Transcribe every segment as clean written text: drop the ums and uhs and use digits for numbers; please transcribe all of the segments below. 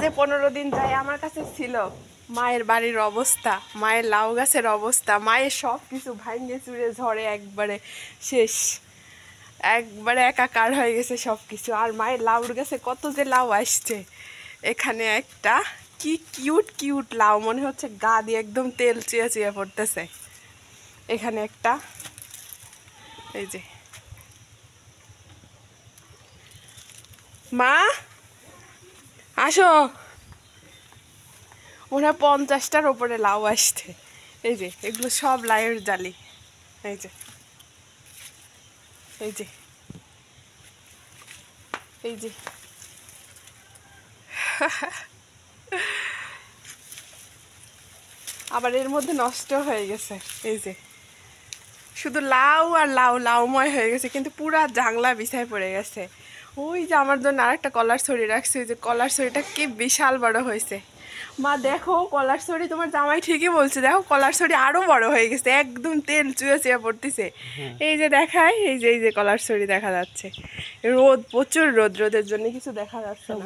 যে 15 দিন যায় আমার কাছে ছিল মায়ের বাড়ির অবস্থা, মায়ের লাউ গাছের অবস্থা, মায়ের সব কিছু ভাঙে চুরে ঝড়ে একবারে শেষ, একবারে একাকার হয়ে গেছে সব কিছু। আর মায়ের লাউর গাছে কত যে লাউ আসছে। এখানে একটা কি কিউট কিউট লাউ, মনে হচ্ছে গা দিয়ে একদম তেল চুয়ে চুয়ে পড়তেছে। এখানে একটা, এই যে মা আসো, মনে হয় 50টার ওপরে লাউ আসছে। এই যে এগুলো সব লাউয়ের জালি, এই যে এই যে এই যে আবার এর মধ্যে নষ্ট হয়ে গেছে। এই যে শুধু লাউ আর লাউ, লাউময় হয়ে গেছে, কিন্তু পুরা জাংলা বিছায় পড়ে গেছে। ওই যে আমার জন্য আরেকটা কলার ছড়ি রাখছে, ওই যে কলার ছড়িটা কি বিশাল বড় হয়েছে। মা দেখো কলার ছড়ি, তোমার জামাই ঠিকই বলছে, দেখো কলার ছড়ি আরো বড় হয়ে গেছে, একদম তেল চুয়ে চুয়ে পড়তেছে। এই যে দেখায়, এই যে কলার ছড়ি দেখা যাচ্ছে। রোদ, প্রচুর রোদ, রোদের জন্য কিছু দেখা যাচ্ছে না।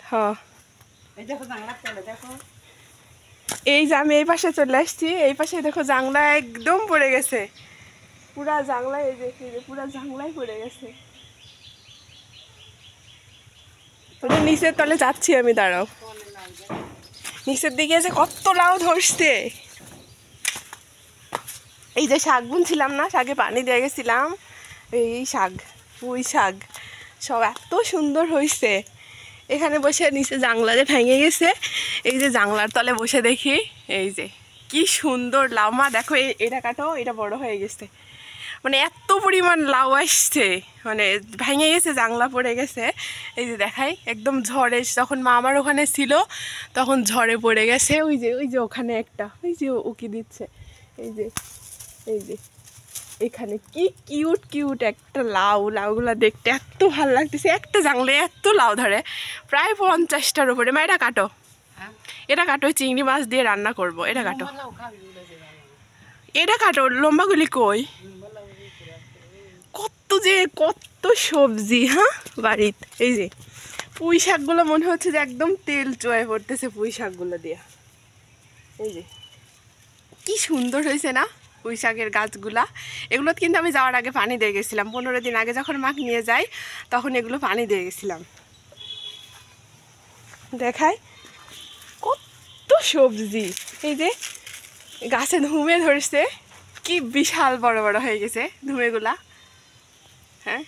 হ্যাঁ এই যে আমি এই পাশে চলে আসছি, এই পাশে দেখো জাংলা একদম পড়ে গেছে, পুরা জাংলা, এই যে পুরা জাংলাই পড়ে গেছে। ওটা নিচের তলে যাচ্ছি আমি, দাঁড়াও। নিচের দিকে এসে কত লাউ ধরছে। এই যে শাক বুনছিলাম না, শাকে পানি দিয়ে গেছিলাম, এই শাক, পুঁই শাক সব এত সুন্দর হয়েছে। এখানে বসে নিচে জাংলাতে ভেঙে গেছে, এই যে জাংলার তলে বসে দেখি, এই যে কি সুন্দর লাউ। মা দেখো এটা কাটো, এটা বড় হয়ে গেছে, মানে এত পরিমাণ লাউ আসছে, মানে ভেঙে গেছে, জাংলা পড়ে গেছে। এই যে দেখাই, একদম ঝড়ে, যখন মা আমার ওখানে ছিল তখন ঝড়ে পড়ে গেছে। ওই যে ওখানে একটা, ওই যে উকি দিচ্ছে, এই যে এই যে এখানে কি কিউট কিউট একটা লাউ, লাউগুলো দেখতে এত ভালো লাগতেছে। একটা জাংলে এত লাউ ধরে, প্রায় 50টার উপরে। মা এটা কাটো, এটা কাটো, চিংড়ি মাছ দিয়ে রান্না করব। এটা কাটো, এটা কাটো, লম্বাগুলি কই, কত সবজি। হ্যাঁ বাড়িতে এই যে পুঁই শাকগুলো মনে হচ্ছে যে একদম তেল চুয়ে পড়তেছে পুঁই শাকগুলো দিয়ে। এই যে কি সুন্দর হয়েছে না পুঁই শাকের গাছগুলা। এগুলো কিন্তু আমি যাওয়ার আগে পানি দিয়ে গেছিলাম, 15 দিন আগে যখন মাকে নিয়ে যাই তখন এগুলো পানি দিয়ে গেছিলাম। দেখায় কত সবজি। এই যে গাছে ধুমে ধরছে, কি বিশাল বড় বড় হয়ে গেছে ধুমেগুলা। হ্যাঁ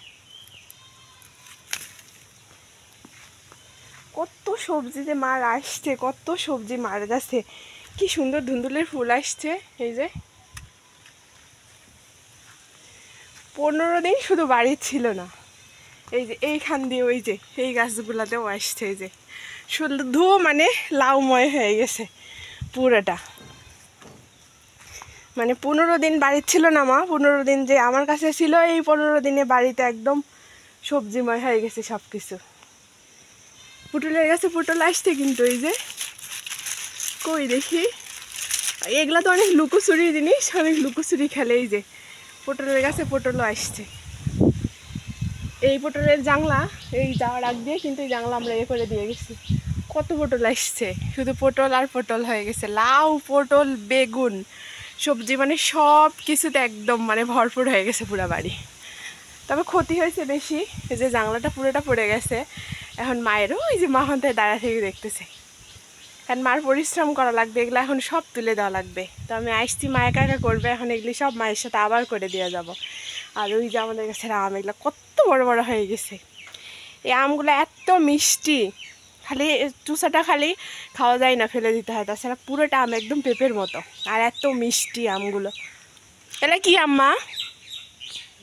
কত সবজিতে মার আসছে, কত সবজি মার যাচ্ছে, কি সুন্দর ধুন্দুলের ফুল আসছে। এই যে 15 দিন শুধু বাড়ি ছিল না, এই যে এইখান দিয়ে ওই যে এই গাছগুলাতেও আসছে। এই যে শুধু মানে লাউময় হয়ে গেছে পুরোটা। মানে 15 দিন বাড়ি ছিল না মা, 15 দিন যে আমার কাছে ছিল, এই 15 দিনে বাড়িতে একদম সবজিময় হয়ে গেছে সব কিছু। পুটলের গাছে পুটল আসছে, কিন্তু এই যে কই দেখি, এগুলা তো অনেক লুকোচুরি জিনিস, অনেক লুকোচুরি খেলে। এই যে পটলের গাছে পটলও আসছে। এই পটলের জাংলা এই যাওয়ার আগ দিয়ে কিন্তু এই জাংলা আমরা করে দিয়ে গেছি। কত পটল আসছে, শুধু পটল আর পটল হয়ে গেছে, লাউ পটল বেগুন সবজি, মানে সব কিছুতে একদম মানে ভরপুর হয়ে গেছে পুরো বাড়ি। তবে ক্ষতি হয়েছে বেশি, এই যে জাংলাটা পুরোটা পড়ে গেছে। এখন মায়েরও ওই যে মা ওখান থেকে দাঁড়া থেকে দেখতেছে, কারণ মার পরিশ্রম করা লাগবে, এগুলো এখন সব তুলে দেওয়া লাগবে। তো আমি আসছি, মা একা একা করবে, এখন এগুলি সব মায়ের সাথে আবার করে দিয়ে যাব। আর ওই যে আমাদের কাছে আম, এগুলো কত বড় বড় হয়ে গেছে। এই আমগুলো এত মিষ্টি, খালি চুষাটা খালি খাওয়া যায় না, ফেলে দিতে হয়, তাছাড়া পুরোটা আম একদম পেঁপের মতো, আর এত মিষ্টি আমগুলো। তাহলে কি আম্মা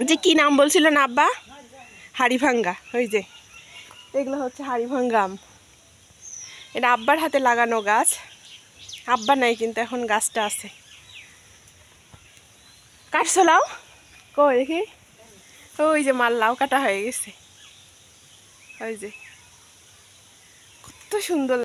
যে কি নাম বলছিল না আব্বা? হাড়িভাঙ্গা। ওই যে এগুলো হচ্ছে হাড়িভাঙ্গা আম, এটা আব্বার হাতে লাগানো গাছ। আব্বা নাই কিন্তু এখন গাছটা আছে। কাটছো লাউ কই দেখি, ওই যে মাল লাউ কাটা হয়ে গেছে। ওই যে কত সুন্দর।